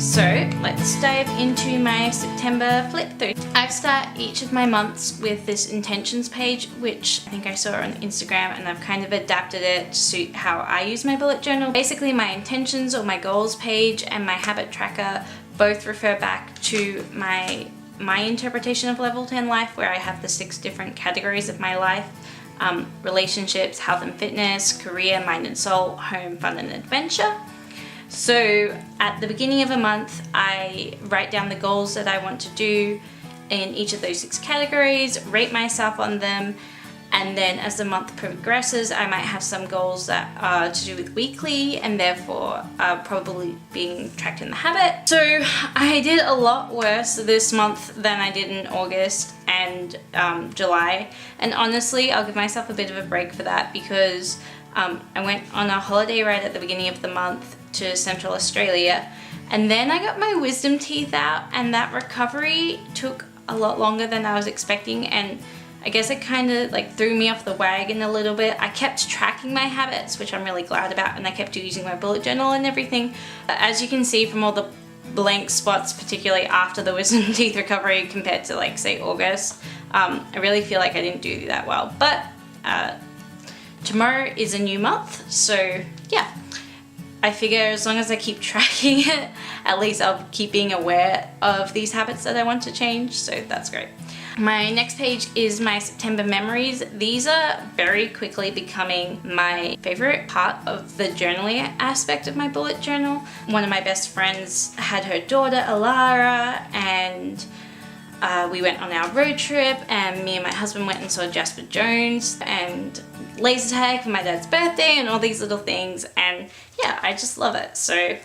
So let's dive into my September flip through. I start each of my months with this intentions page, which I think I saw on Instagram, and I've kind of adapted it to suit how I use my bullet journal. Basically, my intentions or my goals page and my habit tracker both refer back to my interpretation of level 10 life, where I have the 6 different categories of my life: relationships, health and fitness, career, mind and soul, home, fun and adventure. So at the beginning of a month, I write down the goals that I want to do in each of those 6 categories, rate myself on them, and then as the month progresses, I might have some goals that are to do with weekly and therefore are probably being tracked in the habit. So I did a lot worse this month than I did in August and July, and honestly I'll give myself a bit of a break for that because I went on a holiday right at the beginning of the month to Central Australia, and then I got my wisdom teeth out, and that recovery took a lot longer than I was expecting, and I guess it kind of like threw me off the wagon a little bit. I kept tracking my habits, which I'm really glad about, and I kept using my bullet journal and everything. But as you can see from all the blank spots, particularly after the wisdom teeth recovery compared to like say August, I really feel like I didn't do that well. But tomorrow is a new month, so yeah. I figure as long as I keep tracking it, at least I'll keep being aware of these habits that I want to change, so that's great. My next page is my September memories. These are very quickly becoming my favorite part of the journaling aspect of my bullet journal. One of my best friends had her daughter, Alara, and we went on our road trip, and me and my husband went and saw Jasper Jones and laser tag for my dad's birthday and all these little things, and yeah, I just love it. So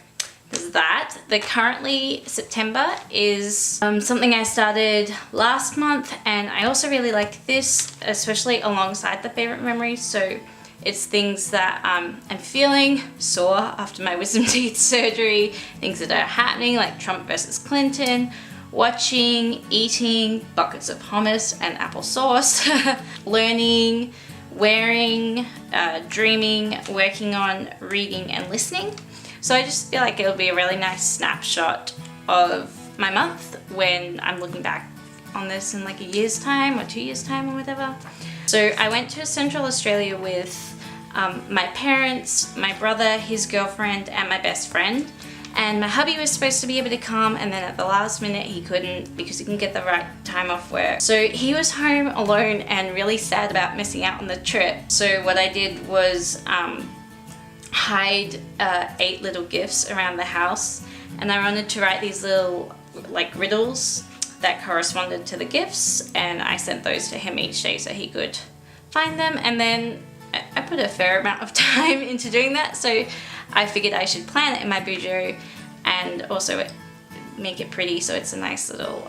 there's that. The currently September is something I started last month, and I also really like this, especially alongside the favorite memories. So it's things that I'm feeling sore after my wisdom teeth surgery, things that are happening like Trump versus Clinton, watching, eating buckets of hummus and applesauce, learning, wearing, dreaming, working on, reading and listening. So I just feel like it'll be a really nice snapshot of my month when I'm looking back on this in like a year's time or 2 years time or whatever. So I went to Central Australia with my parents, my brother, his girlfriend and my best friend. And my hubby was supposed to be able to come, and then at the last minute he couldn't because he couldn't get the right time off work. So he was home alone and really sad about missing out on the trip. So what I did was hide 8 little gifts around the house, and I wanted to write these little like riddles that corresponded to the gifts, and I sent those to him each day so he could find them. And then I put a fair amount of time into doing that, so I figured I should plan it in my bureau and also make it pretty so it's a nice little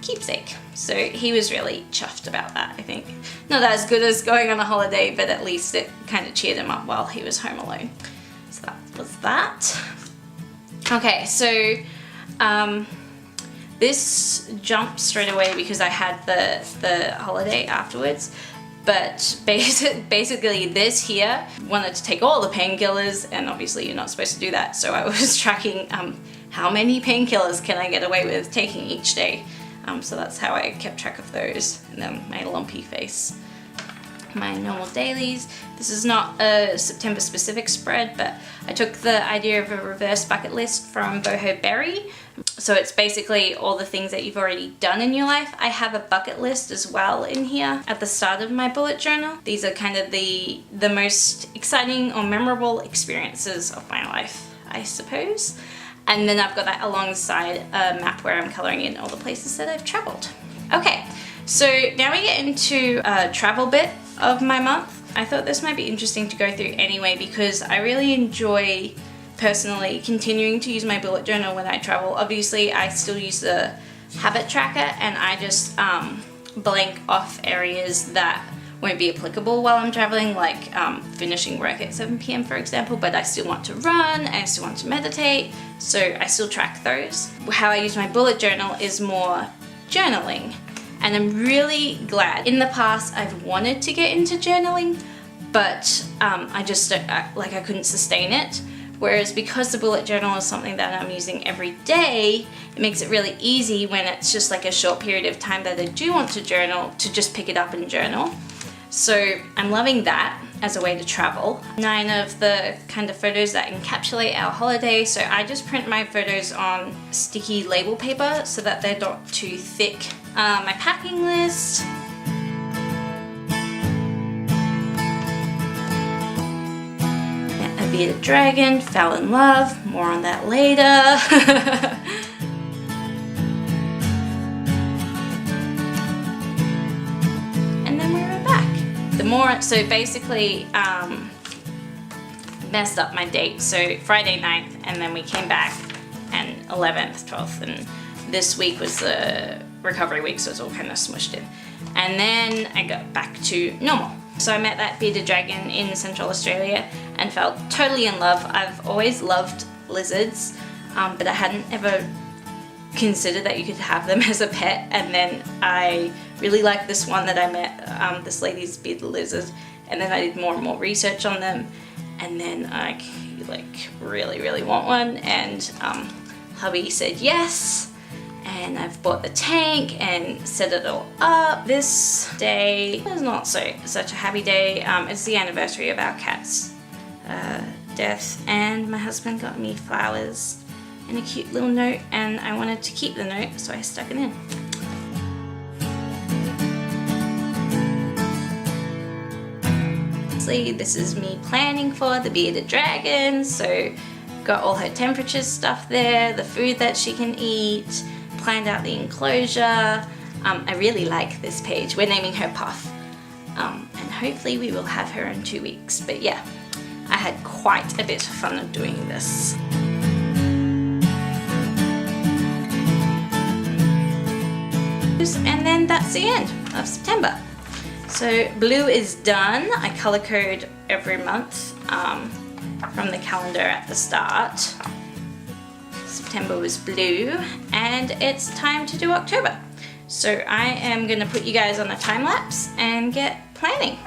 keepsake. So he was really chuffed about that, I think. Not as good as going on a holiday, but at least it kind of cheered him up while he was home alone. So that was that. Okay, so this jumped straight away because I had the holiday afterwards. But basically this here wanted to take all the painkillers, and obviously you're not supposed to do that. So I was tracking how many painkillers can I get away with taking each day. So that's how I kept track of those. And then my lumpy face. My normal dailies. This is not a September specific spread, but I took the idea of a reverse bucket list from Boho Berry. So it's basically all the things that you've already done in your life. I have a bucket list as well in here at the start of my bullet journal. These are kind of the most exciting or memorable experiences of my life, I suppose. And then I've got that alongside a map where I'm coloring in all the places that I've traveled. Okay, so now we get into a travel bit of my month. I thought this might be interesting to go through anyway because I really enjoy personally continuing to use my bullet journal when I travel. Obviously I still use the habit tracker, and I just blank off areas that won't be applicable while I'm traveling, like finishing work at 7 p.m. for example, but I still want to run, I still want to meditate, so I still track those. How I use my bullet journal is more journaling, and I'm really glad. In the past I've wanted to get into journaling, but I just I couldn't sustain it. Whereas because the bullet journal is something that I'm using every day, it makes it really easy when it's just like a short period of time that I do want to journal to just pick it up and journal. So I'm loving that as a way to travel. 9 of the kind of photos that encapsulate our holiday. So I just print my photos on sticky label paper so that they're not too thick. My packing list. A bearded dragon, fell in love, more on that later. So basically messed up my date. So Friday 9th, and then we came back and 11th, 12th, and this week was the recovery week, so it's all kind of smushed in. And then I got back to normal. So I met that bearded dragon in Central Australia and fell totally in love. I've always loved lizards, but I hadn't ever considered that you could have them as a pet, and then I really liked this one that I met, this lady's bearded lizard, and then I did more and more research on them, and then I really want one, and hubby said yes, and I've bought the tank and set it all up. This day was not such a happy day. It's the anniversary of our cat's death, and my husband got me flowers and a cute little note, and I wanted to keep the note, so I stuck it in. This is me planning for the bearded dragon, so got all her temperature stuff there, the food that she can eat, planned out the enclosure. I really like this page. We're naming her Puff, and hopefully we will have her in 2 weeks. But yeah, I had quite a bit of fun doing this. And then that's the end of September. So blue is done. I color code every month from the calendar at the start. September was blue, and it's time to do October. So I am gonna put you guys on a time lapse and get planning.